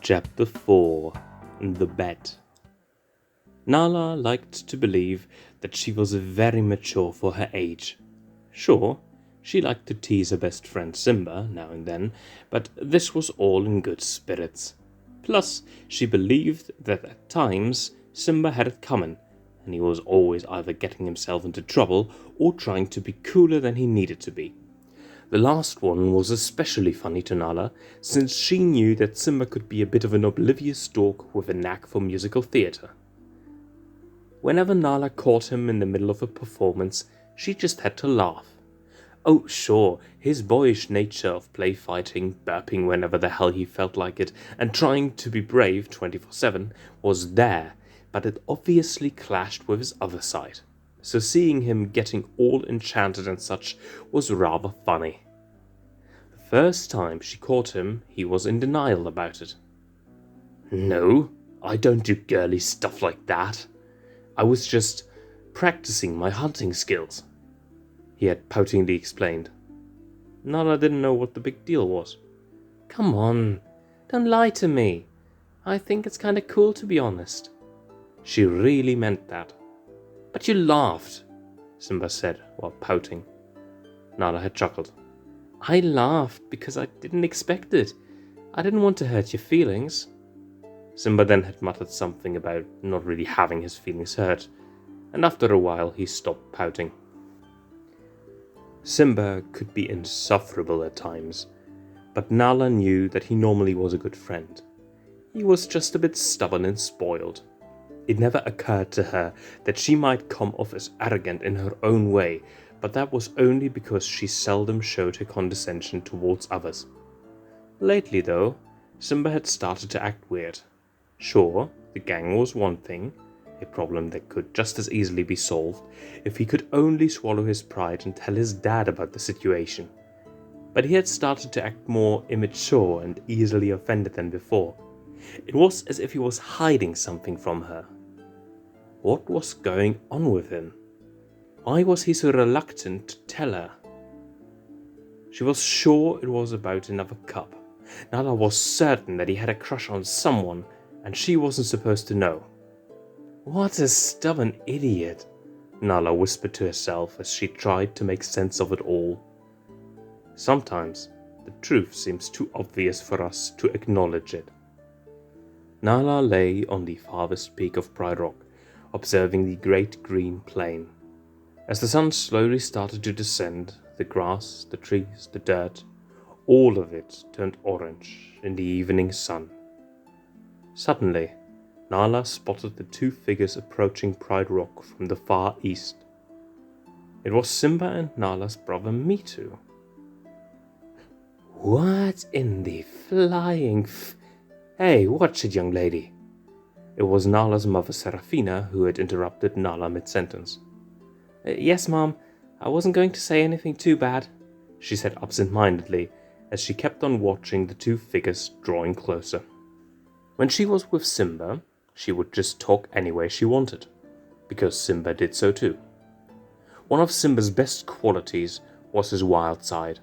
Chapter 4 The Bet. Nala liked to believe that she was very mature for her age. Sure, she liked to tease her best friend Simba now and then, but this was all in good spirits. Plus, she believed that at times Simba had it coming, and he was always either getting himself into trouble or trying to be cooler than he needed to be. The last one was especially funny to Nala, since she knew that Simba could be a bit of an oblivious dork with a knack for musical theatre. Whenever Nala caught him in the middle of a performance, she just had to laugh. Oh, sure, his boyish nature of play fighting, burping whenever the hell he felt like it, and trying to be brave 24/7 was there, but it obviously clashed with his other side. So seeing him getting all enchanted and such was rather funny. The first time she caught him, he was in denial about it. "No, I don't do girly stuff like that. I was just practicing my hunting skills," he had poutingly explained. Nala didn't know what the big deal was. "Come on, don't lie to me. I think it's kinda cool, to be honest." She really meant that. "But you laughed," Simba said while pouting. Nala had chuckled. "I laughed because I didn't expect it. I didn't want to hurt your feelings." Simba then had muttered something about not really having his feelings hurt, and after a while he stopped pouting. Simba could be insufferable at times, but Nala knew that he normally was a good friend. He was just a bit stubborn and spoiled. It never occurred to her that she might come off as arrogant in her own way, but that was only because she seldom showed her condescension towards others. Lately, though, Simba had started to act weird. Sure, the gang was one thing, a problem that could just as easily be solved if he could only swallow his pride and tell his dad about the situation. But he had started to act more immature and easily offended than before. It was as if he was hiding something from her. What was going on with him? Why was he so reluctant to tell her? She was sure it was about another cup. Nala was certain that he had a crush on someone, and she wasn't supposed to know. What a stubborn idiot, Nala whispered to herself as she tried to make sense of it all. Sometimes the truth seems too obvious for us to acknowledge it. Nala lay on the farthest peak of Pride Rock, observing the great green plain. As the sun slowly started to descend, the grass, the trees, the dirt, all of it turned orange in the evening sun. Suddenly, Nala spotted the two figures approaching Pride Rock from the far east. It was Simba and Nala's brother Mitu. "What in the flying Hey, watch it, young lady." It was Nala's mother Serafina who had interrupted Nala mid-sentence. "Yes, Mom, I wasn't going to say anything too bad," she said absent-mindedly as she kept on watching the two figures drawing closer. When she was with Simba, she would just talk any way she wanted, because Simba did so too. One of Simba's best qualities was his wild side.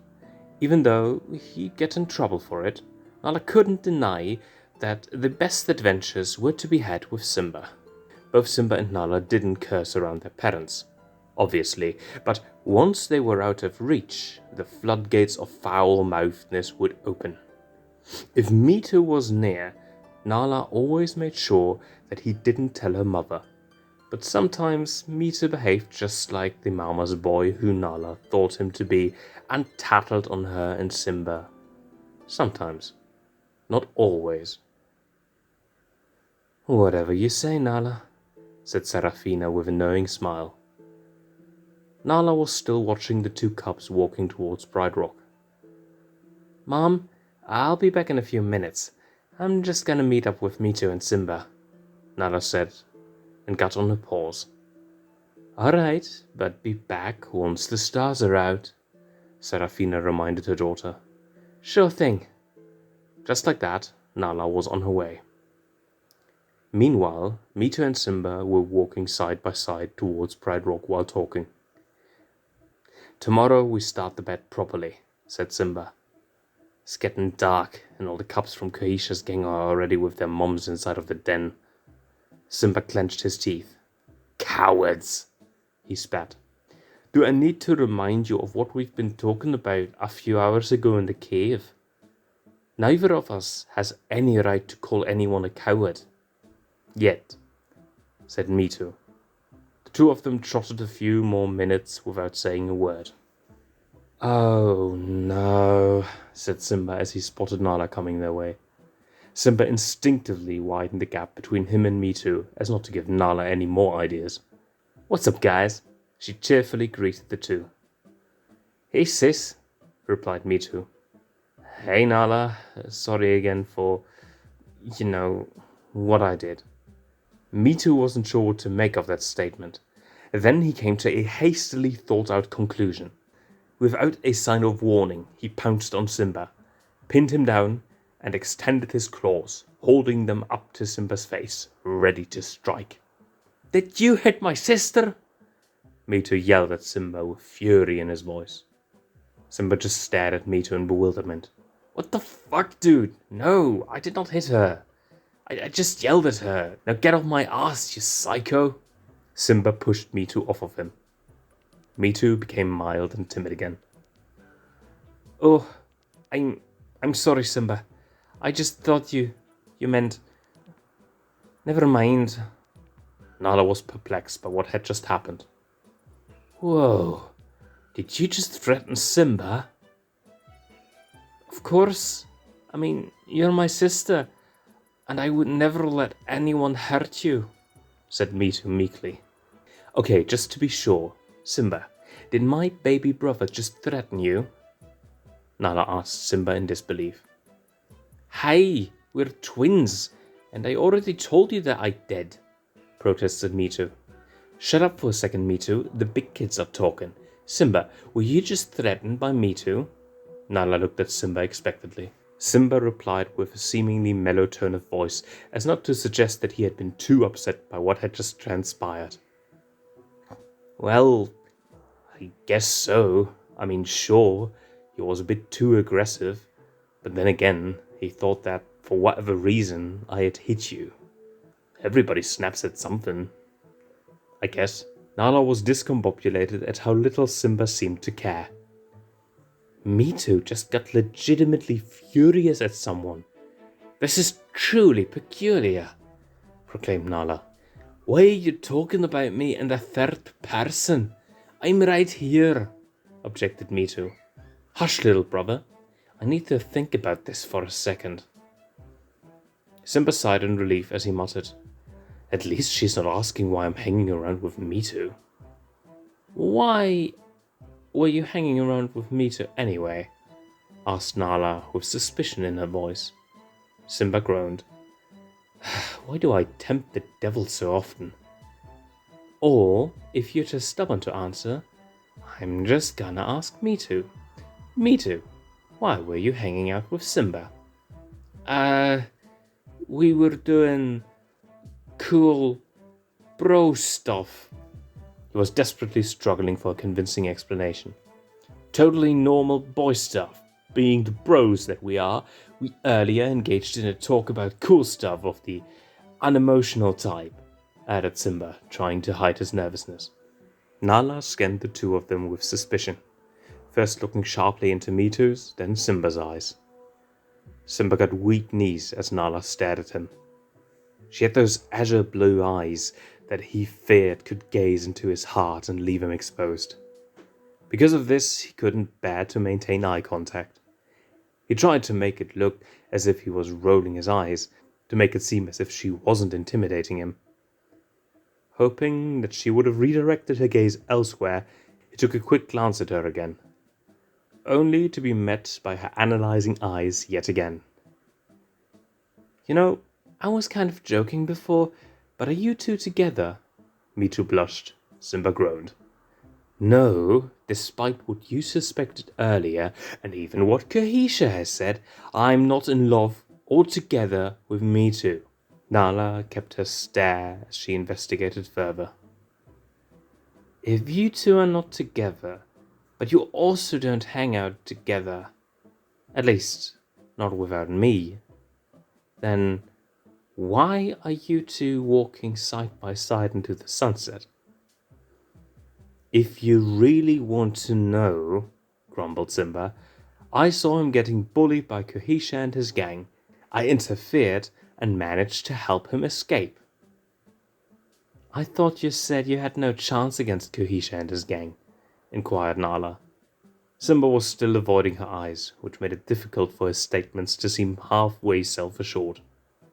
Even though he'd get in trouble for it, Nala couldn't deny that the best adventures were to be had with Simba. Both Simba and Nala didn't curse around their parents, obviously, but once they were out of reach, the floodgates of foul-mouthedness would open. If Mitu was near, Nala always made sure that he didn't tell her mother, but sometimes Mitu behaved just like the mama's boy who Nala thought him to be and tattled on her and Simba. Sometimes. Not always. "Whatever you say, Nala," said Serafina with a knowing smile. Nala was still watching the two cubs walking towards Pride Rock. "Mom, I'll be back in a few minutes. I'm just gonna meet up with Mitu and Simba," Nala said, and got on her paws. "Alright, but be back once the stars are out," Serafina reminded her daughter. "Sure thing." Just like that, Nala was on her way. Meanwhile, Mitu and Simba were walking side by side towards Pride Rock while talking. "Tomorrow we start the bet properly," said Simba. It's getting dark, and all the cops from Kahisha's gang are already with their moms inside of the den. Simba clenched his teeth. Cowards, he spat. Do I need to remind you of what we've been talking about a few hours ago in the cave? Neither of us has any right to call anyone a coward. Yet, said Mitu. The two of them trotted a few more minutes without saying a word. Oh no, said Simba as he spotted Nala coming their way. Simba instinctively widened the gap between him and Mitu, as not to give Nala any more ideas. What's up, guys? She cheerfully greeted the two. Hey, sis, replied Mitu. Hey, Nala. Sorry again for, what I did. Mitu wasn't sure what to make of that statement. Then he came to a hastily thought-out conclusion. Without a sign of warning, he pounced on Simba, pinned him down, and extended his claws, holding them up to Simba's face, ready to strike. Did you hit my sister? Mitu yelled at Simba with fury in his voice. Simba just stared at Mitu in bewilderment. What the fuck, dude? No, I did not hit her. I just yelled at her. Now get off my ass, you psycho. Simba pushed Mitu off of him. Mitu became mild and timid again. Oh, I'm sorry, Simba. I just thought you meant... Never mind. Nala was perplexed by what had just happened. Whoa, did you just threaten Simba? Of course. I mean, you're my sister, and I would never let anyone hurt you, said Mitu meekly. Okay, just to be sure, Simba, did my baby brother just threaten you? Nala asked Simba in disbelief. Hey, we're twins, and I already told you that I did, protested Mitu. Shut up for a second, Mitu. The big kids are talking. Simba, were you just threatened by Mitu? Nala looked at Simba expectantly. Simba replied with a seemingly mellow tone of voice, as not to suggest that he had been too upset by what had just transpired. Well, I guess so. I mean, sure, he was a bit too aggressive, but then again, he thought that, for whatever reason, I had hit you. Everybody snaps at something, I guess. Nala was discombobulated at how little Simba seemed to care. Mitu just got legitimately furious at someone. This is truly peculiar, proclaimed Nala. Why are you talking about me in the third person? I'm right here, objected Mitu. Hush, little brother. I need to think about this for a second. Simba sighed in relief as he muttered, At least she's not asking why I'm hanging around with Mitu. Why were you hanging around with Mitu anyway? Asked Nala with suspicion in her voice. Simba groaned. Why do I tempt the devil so often? Or, if you're too stubborn to answer, I'm just gonna ask Mitu. Mitu, why were you hanging out with Simba? We were doing cool bro stuff. He was desperately struggling for a convincing explanation. Totally normal boy stuff. Being the bros that we are, we earlier engaged in a talk about cool stuff of the unemotional type, added Simba, trying to hide his nervousness. Nala scanned the two of them with suspicion, first looking sharply into Mitu's, then Simba's eyes. Simba got weak knees as Nala stared at him. She had those azure blue eyes that he feared could gaze into his heart and leave him exposed. Because of this, he couldn't bear to maintain eye contact. He tried to make it look as if he was rolling his eyes, to make it seem as if she wasn't intimidating him. Hoping that she would have redirected her gaze elsewhere, he took a quick glance at her again, only to be met by her analyzing eyes yet again. You know, I was kind of joking before, but are you two together? Mitu blushed. Simba groaned. No, despite what you suspected earlier, and even what Kahisha has said, I'm not in love or together with Mitu. Nala kept her stare as she investigated further. If you two are not together, but you also don't hang out together, At least, not without me. Then, why are you two walking side by side into the sunset? If you really want to know, grumbled Simba, I saw him getting bullied by Kohisha and his gang. I interfered and managed to help him escape. I thought you said you had no chance against Kohisha and his gang, inquired Nala. Simba was still avoiding her eyes, which made it difficult for his statements to seem halfway self-assured.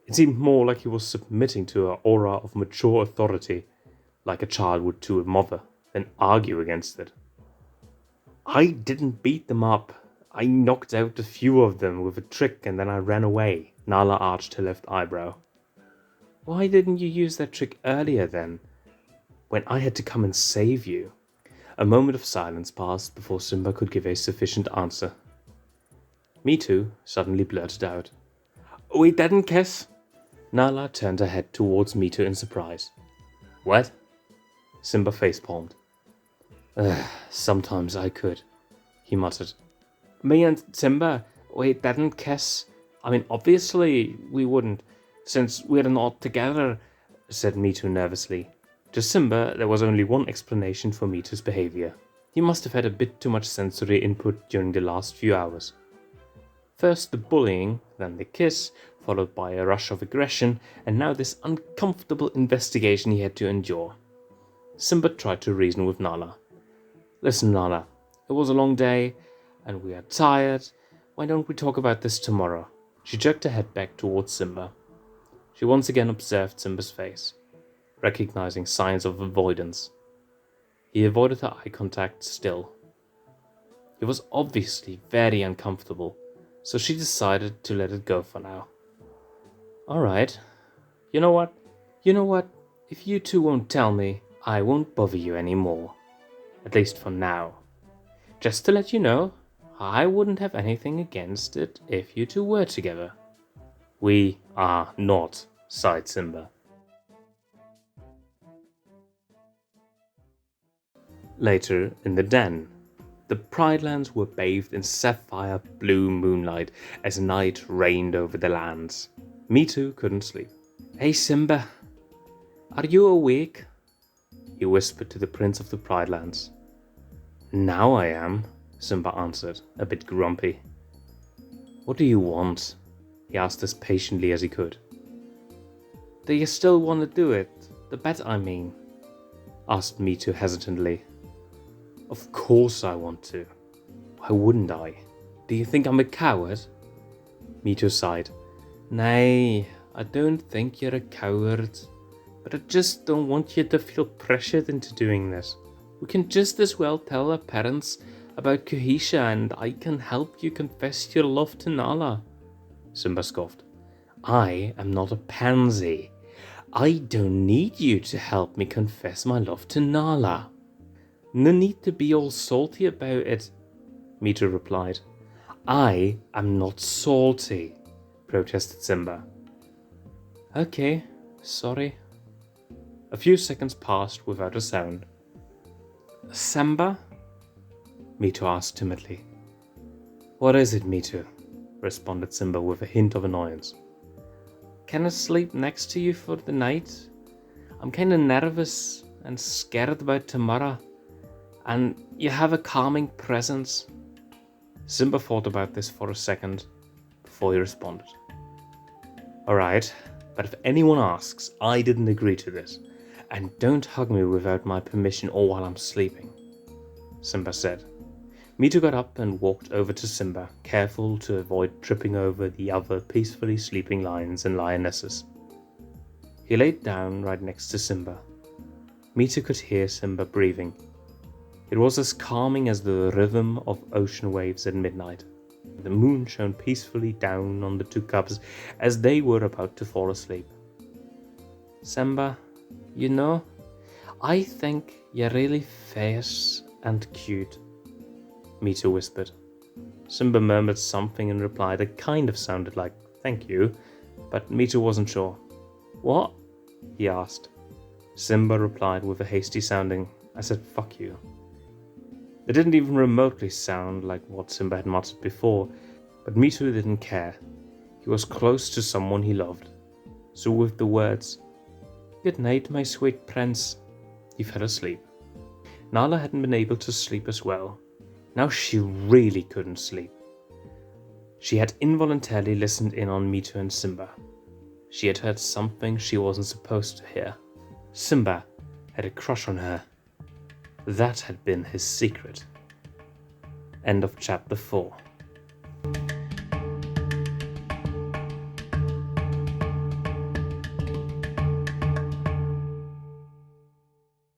It seemed more like he was submitting to her aura of mature authority, like a child would to a mother, than argue against it. I didn't beat them up. I knocked out a few of them with a trick and then I ran away. Nala arched her left eyebrow. Why didn't you use that trick earlier then, when I had to come and save you? A moment of silence passed before Simba could give a sufficient answer. Me too, suddenly blurted out. We didn't kiss? Nala turned her head towards Mito in surprise. What? Simba facepalmed. Sometimes I could, he muttered. Me and Simba, we didn't kiss. I mean, obviously we wouldn't, since we're not together, said Mito nervously. To Simba, there was only one explanation for Mito's behavior. He must have had a bit too much sensory input during the last few hours. First the bullying, then the kiss, followed by a rush of aggression, and now this uncomfortable investigation he had to endure. Simba tried to reason with Nala. Listen, Nala, it was a long day, and we are tired. Why don't we talk about this tomorrow? She jerked her head back towards Simba. She once again observed Simba's face, recognizing signs of avoidance. He avoided her eye contact still. He was obviously very uncomfortable, so she decided to let it go for now. Alright. You know what? If you two won't tell me, I won't bother you anymore. At least for now. Just to let you know, I wouldn't have anything against it if you two were together. We are not, sighed Simba. Later, in the den, the Pridelands were bathed in sapphire blue moonlight as night reigned over the lands. Mito couldn't sleep. Hey Simba, are you awake? He whispered to the Prince of the Pridelands. Now I am, Simba answered, a bit grumpy. What do you want? He asked as patiently as he could. Do you still want to do it? The bet, I mean, asked Mito hesitantly. Of course I want to. Why wouldn't I? Do you think I'm a coward? Mito sighed. Nay, I don't think you're a coward. But I just don't want you to feel pressured into doing this. We can just as well tell our parents about Kohisha and I can help you confess your love to Nala. Simba scoffed. I am not a pansy. I don't need you to help me confess my love to Nala. No need to be all salty about it, Mito replied. I am not salty, protested Simba. Okay, sorry. A few seconds passed without a sound. Simba? Mito asked timidly. What is it, Mito? Responded Simba with a hint of annoyance. Can I sleep next to you for the night? I'm kinda nervous and scared about tomorrow. And you have a calming presence. Simba thought about this for a second before he responded. Alright, but if anyone asks, I didn't agree to this. And don't hug me without my permission or while I'm sleeping, Simba said. Mito got up and walked over to Simba, careful to avoid tripping over the other peacefully sleeping lions and lionesses. He laid down right next to Simba. Mito could hear Simba breathing. It was as calming as the rhythm of ocean waves at midnight. The moon shone peacefully down on the two cubs as they were about to fall asleep. Simba, you know, I think you're really fierce and cute, Mito whispered. Simba murmured something in reply that kind of sounded like thank you, but Mito wasn't sure. What? He asked. Simba replied with a hasty sounding, I said fuck you. It didn't even remotely sound like what Simba had muttered before. But Mitu didn't care. He was close to someone he loved. So with the words, "Good night, my sweet prince," he fell asleep. Nala hadn't been able to sleep as well. Now she really couldn't sleep. She had involuntarily listened in on Mitu and Simba. She had heard something she wasn't supposed to hear. Simba had a crush on her. That had been his secret. End of chapter 4.